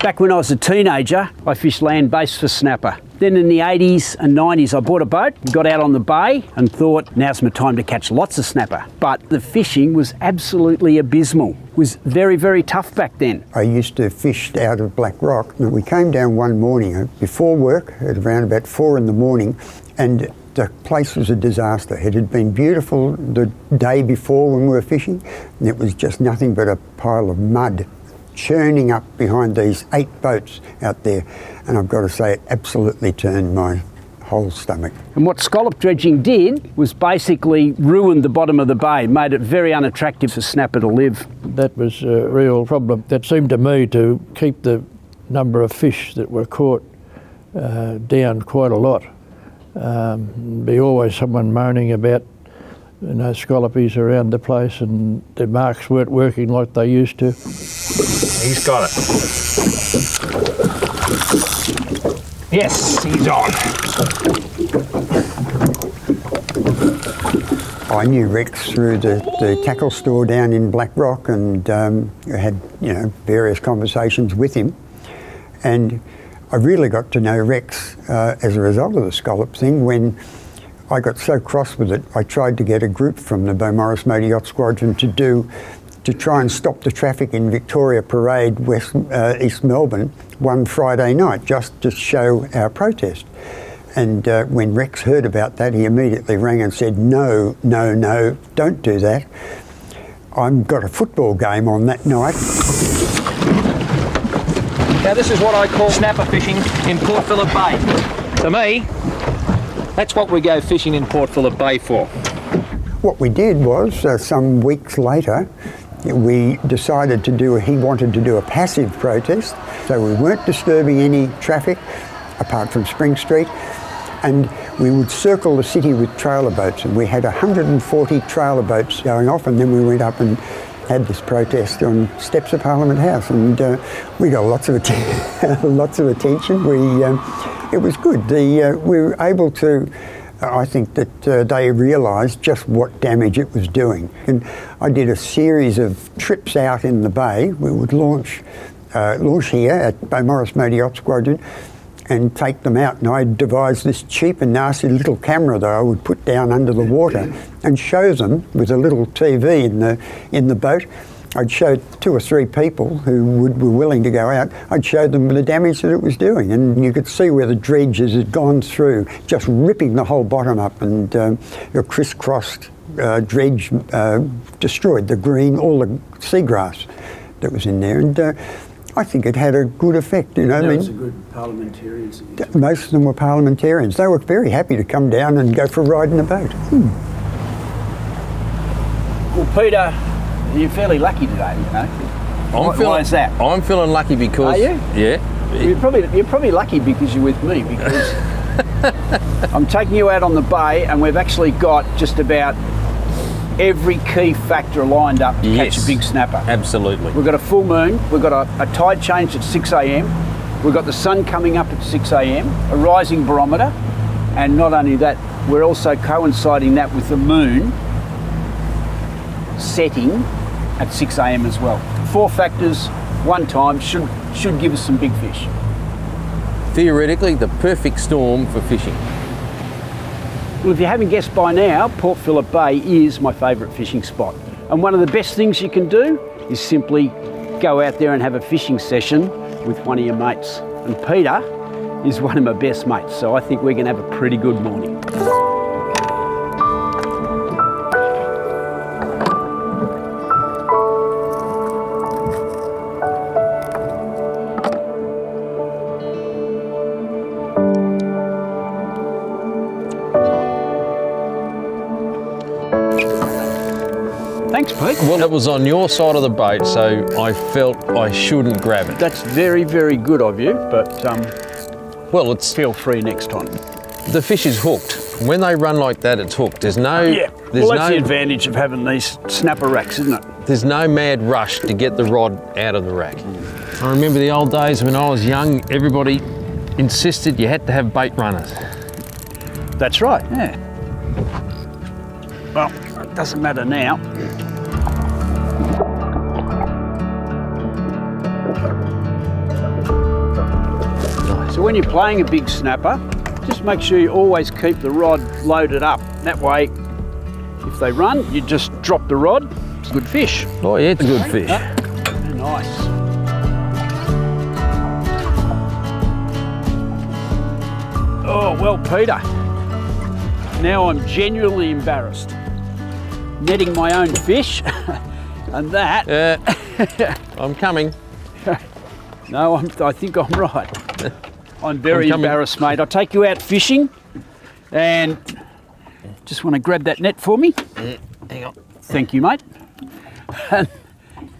Back when I was a teenager, I fished land-based for snapper. Then in the 80s and 90s, I bought a boat, got out on the bay and thought, now's my time to catch lots of snapper. But the fishing was absolutely abysmal. It was very, very tough back then. I used to fish out of Black Rock. We came down one morning before work at around about 4 in the morning, and the place was a disaster. It had been beautiful the day before when we were fishing, and it was just nothing but a pile of mud churning up behind these 8 boats out there. And I've got to say, it absolutely turned my whole stomach. And what scallop dredging did was basically ruined the bottom of the bay, made it very unattractive for snapper to live. That was a real problem. That seemed to me to keep the number of fish that were caught down quite a lot. Be always someone moaning about scallopies around the place, and the marks weren't working like they used to. He's got it. Yes, he's on. I knew Rex through the tackle store down in Black Rock, and had various conversations with him, and I really got to know Rex as a result of the scallop thing. When I got so cross with it, I tried to get a group from the Beaumaris Motor Yacht Squadron to try and stop the traffic in Victoria Parade, East Melbourne, one Friday night, just to show our protest. And when Rex heard about that, he immediately rang and said, no, don't do that. I've got a football game on that night. Now this is what I call snapper fishing in Port Phillip Bay. To me, that's what we go fishing in Port Phillip Bay for. What we did was, some weeks later, we decided he wanted to do a passive protest, so we weren't disturbing any traffic apart from Spring Street, and we would circle the city with trailer boats, and we had 140 trailer boats going off, and then we went up and had this protest on steps of Parliament House, and we got lots of attention. It was good. We were able to, I think that they realised just what damage it was doing. And I did a series of trips out in the bay. We would launch here at Beaumaris Motor Yacht Squadron and take them out. And I devised this cheap and nasty little camera that I would put down under the water and show them with a little TV in the boat. I'd show 2 or 3 people who were willing to go out. I'd show them the damage that it was doing, and you could see where the dredges had gone through, just ripping the whole bottom up, and a crisscrossed dredge destroyed the green, all the seagrass that was in there, and I think it had a good effect. Those are good parliamentarians. Most of them were parliamentarians. They were very happy to come down and go for a ride in a boat. Well, Peter, you're fairly lucky today, Why is that? I'm feeling lucky because... Are you? Yeah. You're probably lucky because you're with me, because I'm taking you out on the bay, and we've actually got just about every key factor lined up to catch a big snapper. Absolutely. We've got a full moon, we've got a tide change at 6 a.m, we've got the sun coming up at 6 a.m, a rising barometer, and not only that, we're also coinciding that with the moon setting at 6 a.m. as well. 4 factors, one time, should give us some big fish. Theoretically, the perfect storm for fishing. Well, if you haven't guessed by now, Port Phillip Bay is my favourite fishing spot. And one of the best things you can do is simply go out there and have a fishing session with one of your mates. And Peter is one of my best mates, so I think we're going to have a pretty good morning. Thanks, Pete. Well, it was on your side of the boat, so I felt I shouldn't grab it. That's very, very good of you, but well, feel free next time. The fish is hooked. When they run like that, it's hooked. There's no... That's the advantage of having these snapper racks, isn't it? There's no mad rush to get the rod out of the rack. I remember the old days when I was young, everybody insisted you had to have bait runners. That's right, yeah. Well, it doesn't matter now. So when you're playing a big snapper, just make sure you always keep the rod loaded up. That way, if they run, you just drop the rod. It's a good fish. Oh yeah, it's a good fish. Nice. Oh, well, Peter, now I'm genuinely embarrassed. Netting my own fish, and that... I'm coming. No, I think I'm right. I'm very embarrassed, mate. I'll take you out fishing, and just want to grab that net for me. Yeah, hang on. Thank you, mate. And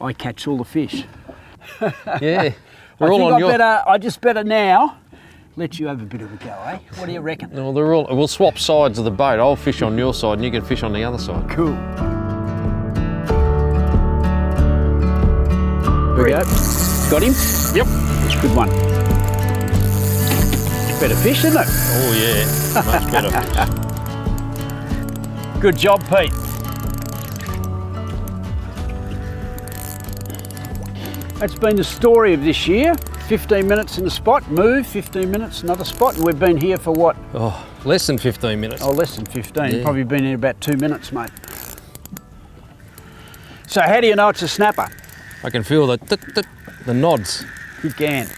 I catch all the fish. Yeah, they're all on your... I just better now let you have a bit of a go, eh? What do you reckon? No, they're all... We'll swap sides of the boat. I'll fish on your side and you can fish on the other side. Cool. There we go. Got him? Yep. That's a good one. Better fish, isn't it? Oh yeah, much better fish. Good job, Pete. That's been the story of this year. 15 minutes in the spot, move, 15 minutes, another spot. And we've been here for what? Oh, less than 15 minutes. Oh, less than 15. Yeah. Probably been here about 2 minutes, mate. So how do you know it's a snapper? I can feel the nods. Good gan.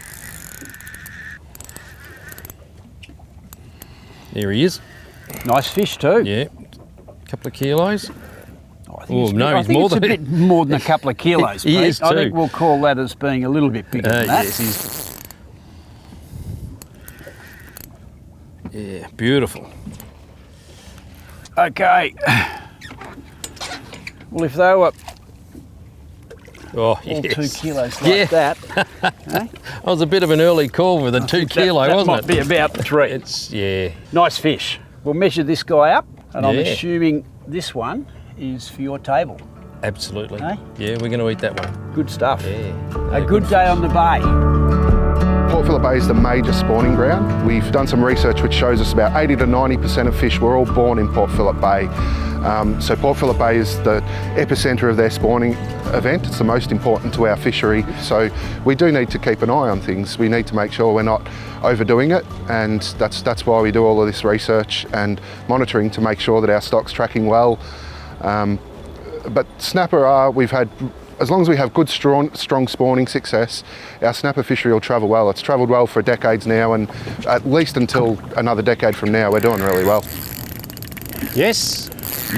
There he is. Nice fish too. Yeah, a couple of kilos. Oh, I think I think it's a bit more than a couple of kilos, He Pete. is I too. think we'll call that as being a little bit bigger than that. Yes, he's... Yeah, beautiful. Okay. Well, if they were Oh, all yes. 2 kilos like that, eh? That was a bit of an early call with a 2 kilo, that wasn't might it? be about 3. It's, yeah. Nice fish. We'll measure this guy up, and I'm Yeah. assuming this one is for your table. Absolutely. Eh? Yeah, we're going to eat that one. Good stuff. Yeah. A good day on the bay. Port Phillip Bay is the major spawning ground. We've done some research which shows us about 80 to 90% of fish were all born in Port Phillip Bay. So Port Phillip Bay is the epicentre of their spawning event. It's the most important to our fishery. So we do need to keep an eye on things. We need to make sure we're not overdoing it, and that's why we do all of this research and monitoring to make sure that our stock's tracking well. But snapper we've had, as long as we have good, strong spawning success, our snapper fishery will travel well. It's travelled well for decades now, and at least until another decade from now, we're doing really well. Yes.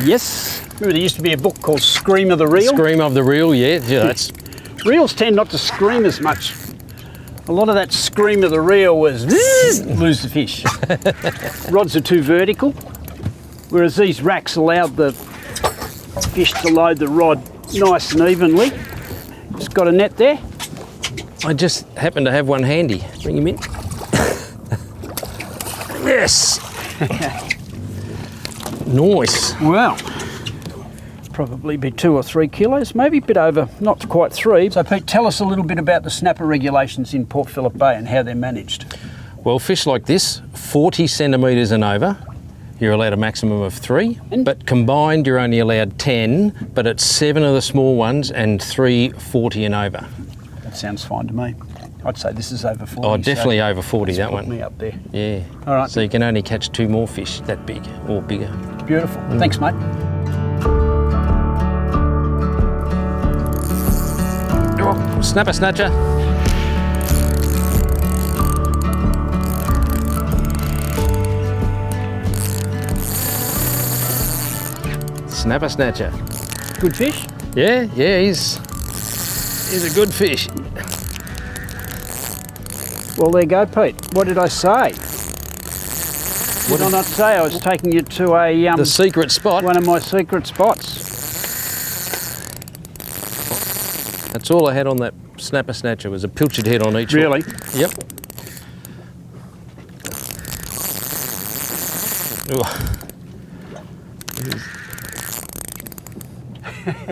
Yes. Remember there used to be a book called Scream of the Reel? Scream of the reel, yeah. That's... Reels tend not to scream as much. A lot of that scream of the reel was lose the fish. Rods are too vertical, whereas these racks allowed the fish to load the rod nice and evenly. Just got a net there. I just happen to have one handy. Bring him in. Yes. Nice. Well, probably be 2 or 3 kilos, maybe a bit over, not quite 3. So Pete, tell us a little bit about the snapper regulations in Port Phillip Bay and how they're managed. Well, fish like this, 40 centimetres and over, you're allowed a maximum of 3, but combined you're only allowed 10, but it's 7 of the small ones and 3 40 and over. That sounds fine to me. I'd say this is over 40. Oh, definitely so over 40, that put one. me up there. Yeah. All right. So you can only catch 2 more fish that big or bigger. Beautiful. Thanks, mate. Oh, snapper snatcher. Snapper snatcher. Good fish? Yeah, he's a good fish. Well, there you go, Pete. What did I say? What did I not say? I was taking you to a The secret spot. one of my secret spots. That's all I had on that snapper snatcher was a pilchard head on each Really? hook. Yep.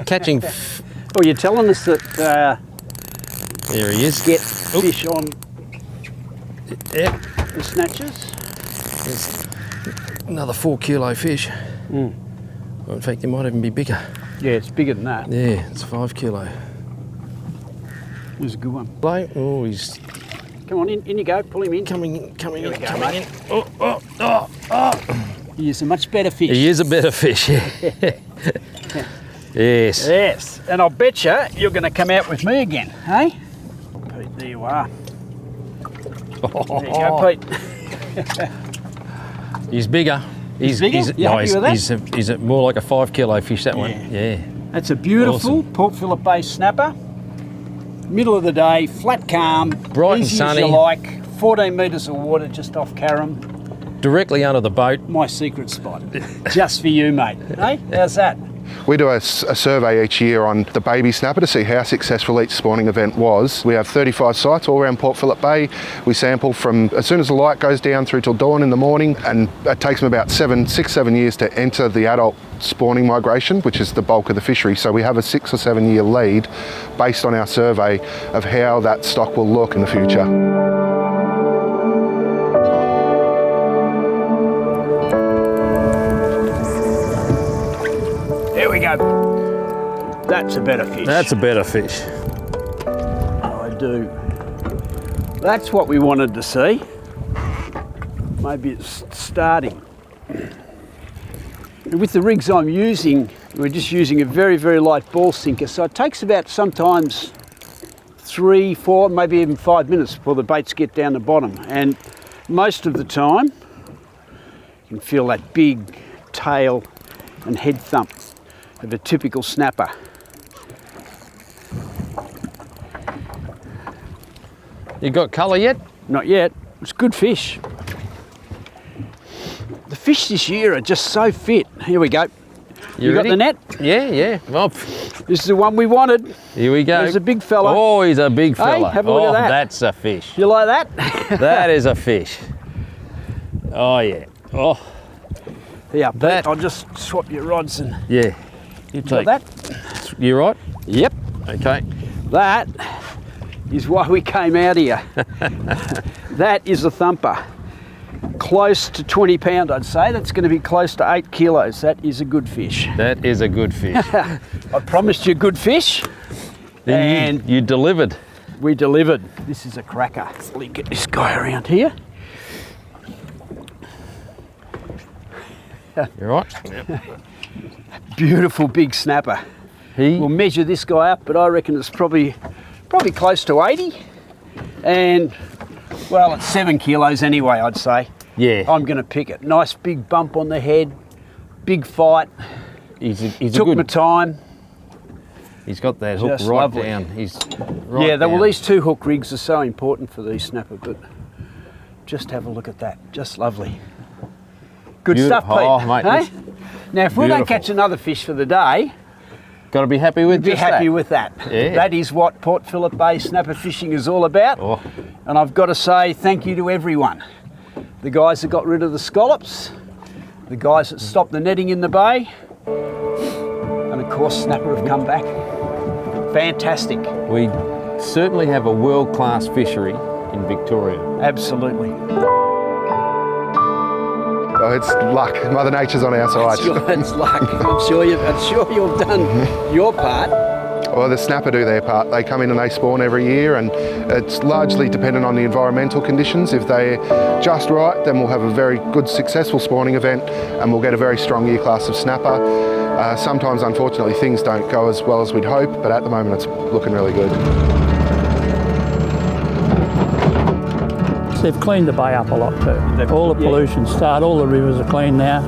Catching. Oh, you're telling us that There he is. get fish on Yep. the snatchers? There's another 4 kilo fish. Well, in fact, it might even be bigger. Yeah, it's bigger than that. Yeah, it's 5 kilo. It was a good one. Blow. Oh, he's Come on, in you go. Pull him in. Coming in. He is a much better fish. He is a better fish, yeah. Yes. Yes, and I'll bet you're going to come out with me again, hey? Pete, there you are. There you go, Pete. He's bigger. He's bigger? You happy with that? He's more like a 5 kilo fish, that one. Yeah. That's a beautiful Port Phillip Bay snapper. Middle of the day, flat calm, bright and easy sunny. as you like. 14 metres of water just off Carrum. Directly under the boat. My secret spot. Just for you, mate. Hey, how's that? We do a survey each year on the baby snapper to see how successful each spawning event was. We have 35 sites all around Port Phillip Bay. We sample from as soon as the light goes down through till dawn in the morning, and it takes them about 6-7 years to enter the adult spawning migration, which is the bulk of the fishery. So we have a 6 or 7 year lead based on our survey of how that stock will look in the future. There we go. That's a better fish. That's a better fish. I do. That's what we wanted to see. Maybe it's starting. And with the rigs I'm using, we're just using a very, very light ball sinker, so it takes about sometimes 3, 4, maybe even 5 minutes before the baits get down the bottom. And most of the time, you can feel that big tail and head thump of a typical snapper. You got colour yet? Not yet. It's good fish. The fish this year are just so fit. Here we go. You got ready? the net? Yeah. Well, This is the one we wanted. here we go. There's a big fella. Oh, he's a big fella. have a look at that. That's a fish. You like that? That is a fish. Oh, yeah. Oh, Yeah, That- I'll just swap your rods and yeah. You got take that. You right? Yep. Okay. That is why we came out here. That is a thumper. Close to 20 pound, I'd say. That's going to be close to 8 kilos. That is a good fish. That is a good fish. I promised you good fish, and you delivered. we delivered. This is a cracker. Let me get this guy around here. You right? Beautiful big snapper. He We'll measure this guy up, but I reckon it's probably close to 80. And, well, it's 7 kilos anyway, I'd say. Yeah. I'm going to pick it. Nice big bump on the head, big fight. He's Took a my good. time. He's got that hook Just right lovely. down. He's right Yeah, down. well, these 2 hook rigs are so important for these snapper, but just have a look at that. Just lovely. Good stuff, Pete. Oh, mate, Hey? this- Now, if we don't beautiful. catch another fish for the day, Got to be happy with be just happy that. with that. Yeah. That is what Port Phillip Bay snapper fishing is all about. Oh. And I've got to say thank you to everyone. The guys that got rid of the scallops, the guys that stopped the netting in the bay, and of course snapper have come back. Fantastic. We certainly have a world-class fishery in Victoria. Absolutely. Oh, it's luck. Mother Nature's on our side. It's luck. I'm sure you've done your part. Well, the snapper do their part. They come in and they spawn every year, and it's largely dependent on the environmental conditions. If they're just right, then we'll have a very good, successful spawning event, and we'll get a very strong year class of snapper. Sometimes, unfortunately, things don't go as well as we'd hope, but at the moment it's looking really good. They've cleaned the bay up a lot too. All the pollution started, all the rivers are clean now.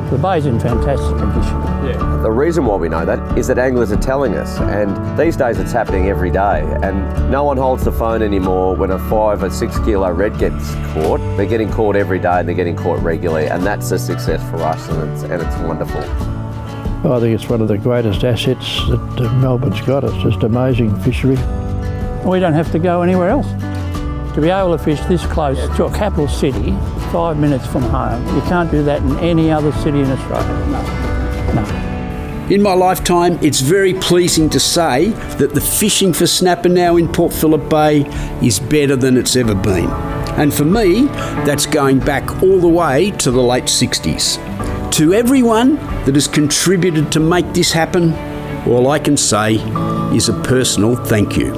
The bay's in fantastic condition. The reason why we know that is that anglers are telling us, and these days it's happening every day, and no one holds the phone anymore when a 5 or 6 kilo red gets caught. They're getting caught every day and they're getting caught regularly, and that's a success for us, and it's wonderful. I think it's one of the greatest assets that Melbourne's got. It's just amazing fishery. We don't have to go anywhere else. To be able to fish this close to a capital city, 5 minutes from home, you can't do that in any other city in Australia. No. In my lifetime, it's very pleasing to say that the fishing for snapper now in Port Phillip Bay is better than it's ever been. And for me, that's going back all the way to the late 60s. To everyone that has contributed to make this happen, all I can say is a personal thank you.